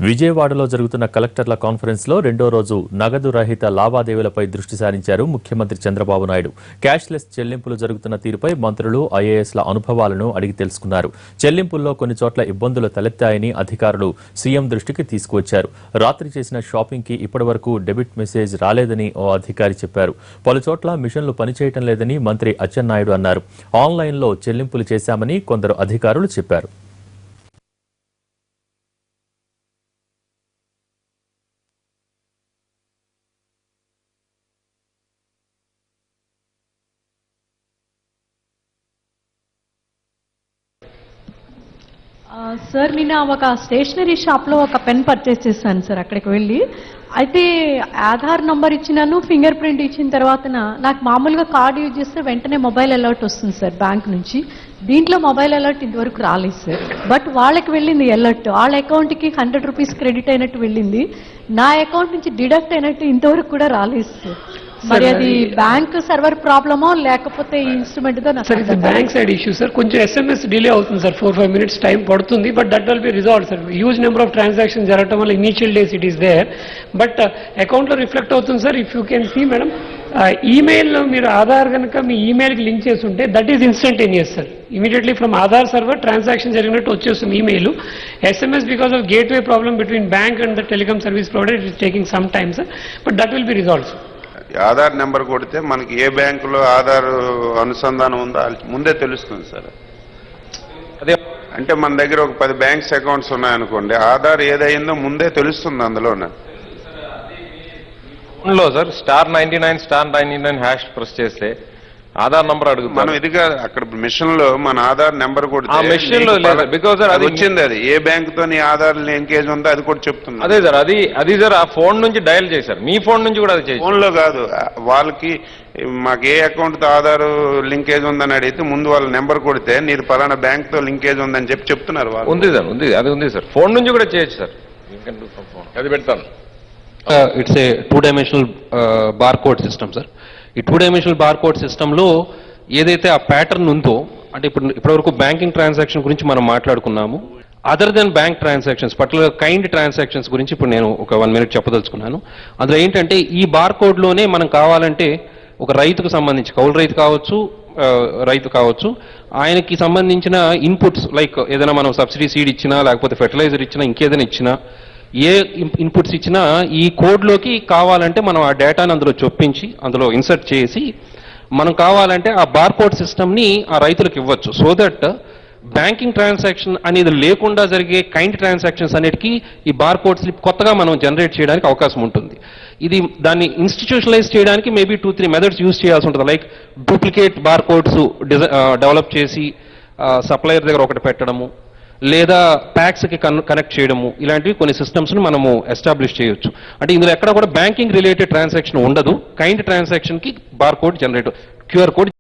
విజయవాడలో జరుగుతున్న కలెక్టర్ల కాన్ఫరెన్స్ లో రెండో రోజు నగదు రహిత లావాదేవీలపై దృష్టి సారించారు ముఖ్యమంత్రి చంద్రబాబు నాయుడు. క్యాష్లెస్ చెల్లింపులు జరుగుతున్న తీరుపై మంత్రులు, ఐఏఎస్ల అనుభవాలను అడిగి తెలుసుకున్నారు. చెల్లింపుల్లో కొన్ని చోట్ల ఇబ్బందులు తలెత్తాయని అధికారులు సీఎం దృష్టికి తీసుకువచ్చారు. రాత్రి చేసిన షాపింగ్ కి ఇప్పటివరకు డెబిట్ మెసేజ్ రాలేదని ఓ అధికారి చెప్పారు. పలుచోట్ల మిషన్లు పనిచేయటం లేదని మంత్రి అచ్చెన్నాయుడు అన్నారు. ఆన్లైన్లో చెల్లింపులు చేశామని కొందరు అధికారులు చెప్పారు. సార్ నేను ఒక స్టేషనరీ షాప్లో ఒక పెన్ పర్చేస్ చేశాను సార్. అక్కడికి వెళ్ళి అయితే ఆధార్ నంబర్ ఇచ్చినాను, ఫింగర్ ప్రింట్ ఇచ్చిన తర్వాత నాకు మామూలుగా కార్డు యూజ్ చేస్తే వెంటనే మొబైల్ అలర్ట్ వస్తుంది సార్ బ్యాంక్ నుంచి. దీంట్లో మొబైల్ అలర్ట్ ఇంతవరకు రాలేదు సార్. బట్ వాళ్ళకి వెళ్ళింది అలర్ట్, వాళ్ళ అకౌంట్కి 100 రూపీస్ క్రెడిట్ అయినట్టు వెళ్ళింది. నా అకౌంట్ నుంచి డిడక్ట్ అయినట్టు ఇంతవరకు కూడా రాలేదు సార్. మరి అది బ్యాంక్ సర్వర్ ప్రాబ్లమో లేకపోతే ఈ ఇన్స్ట్రుమెంట్ దో సార్? ఇది బ్యాంక్ సైడ్ ఇష్యూ సార్. కొంచెం SMS డిలే అవుతుంది సార్, 4-5 minutes టైం పడుతుంది. But that will be resolve sir. Huge number of transaction జరగడం వల్ల initial days it is there, but అకౌంట్లో రిఫ్లెక్ట్ అవుతుంది sir. If you can see madam, ఈమెయిల్లో మీరు ఆధార్ కనుక మీ ఈమెయిల్కి లింక్ చేసి ఉంటే that is instantaneous sir. Immediately from Aadhaar server transaction జరిగినట్టు వచ్చేస్తుంది email. SMS because of gateway problem between bank and the telecom service provider it is taking some time sir, but that will be resolve sir. Aadhaar number కొడితే మనకి ఏ బ్యాంకులో ఆధార్ అనుసంధానం ఉందో ముందే తెలుస్తుంది sir. అదే అంటే మన దగ్గర ఒక 10 బ్యాంక్స్ అకౌంట్స్ ఉన్నాయనుకోండి, ఆధార్ ఏదైందో ముందే తెలుస్తుంది అందులోనే. సార్ *99 హ్యాష్ ప్రెస్ చేస్తే ఆధార్ నంబర్ అడుగుతాం. మనం ఇదిగా అక్కడ మిషన్ లో మన ఆధార్ నెంబర్ కొడితే మిషన్ లో బికాజ్ అది వచ్చింది. అది ఏ బ్యాంక్ తో నీ ఆధార్ లింకేజ్ ఉందో అది కూడా చెప్తుంది. అదే సార్, అది సార్ ఆ ఫోన్ నుంచి డయల్ చేశారు. మీ ఫోన్ నుంచి కూడా అది ఫోన్ లో కాదు, వాళ్ళకి మాకు ఏ అకౌంట్ తో ఆధార్ లింకేజ్ ఉందని అడిగితే ముందు వాళ్ళ నెంబర్ కొడితే నీది పలానా బ్యాంక్ తో లింకేజ్ ఉందని చెప్తున్నారు వాళ్ళు. ఉంది సార్, అది ఉంది సార్. ఫోన్ నుంచి కూడా చేయొచ్చు సార్. అది పెడతాను. It's a 2-dimensional barcode system sir. ఈ 2-dimensional బార్కోడ్ సిస్టంలో ఏదైతే ఆ ప్యాటర్న్ ఉందో, అంటే ఇప్పటివరకు బ్యాంకింగ్ ట్రాన్సాక్షన్ గురించి మనం మాట్లాడుకున్నాము. Other than bank transactions, particular kind transactions గురించి ఇప్పుడు నేను ఒక 1 minute చెప్పదలుచుకున్నాను. అందులో ఏంటంటే ఈ బార్కోడ్లోనే మనం కావాలంటే ఒక రైతుకు సంబంధించి, కౌలు రైతు కావచ్చు, ఆయనకి సంబంధించిన ఇన్పుట్స్ లైక్ ఏదైనా మనం సబ్సిడీ సీడ్ ఇచ్చినా, లేకపోతే ఫెర్టిలైజర్ ఇచ్చినా, ఇంకేదైనా ఇచ్చినా, ఏ ఇన్పుట్స్ ఇచ్చినా ఈ కోడ్లోకి కావాలంటే మనం ఆ డేటాను అందులో చొప్పించి అందులో ఇన్సర్ట్ చేసి మనం కావాలంటే ఆ బార్కోడ్ సిస్టమ్ని ఆ రైతులకు ఇవ్వచ్చు. సో దట్ బ్యాంకింగ్ ట్రాన్సాక్షన్ అనేది లేకుండా జరిగే కైండ్ ట్రాన్సాక్షన్స్ అన్నిటికీ ఈ బార్కోడ్ స్లిప్ కొత్తగా మనం జనరేట్ చేయడానికి అవకాశం ఉంటుంది. ఇది దాన్ని ఇన్స్టిట్యూషనలైజ్ చేయడానికి మేబీ 2-3 మెథడ్స్ యూజ్ చేయాల్సి ఉంటుంది. లైక్ డూప్లికేట్ బార్కోడ్స్ డెవలప్ చేసి సప్లయర్ దగ్గర ఒకటి పెట్టడము, లేదా ప్యాక్స్కి కనెక్ట్ చేయడము, ఇలాంటివి కొన్ని సిస్టమ్స్ని మనము ఎస్టాబ్లిష్ చేయొచ్చు. అంటే ఇందులో ఎక్కడ కూడా బ్యాంకింగ్ రిలేటెడ్ ట్రాన్సాక్షన్ ఉండదు. కైండ్ ట్రాన్సాక్షన్కి బార్కోడ్ జనరేట్, QR కోడ్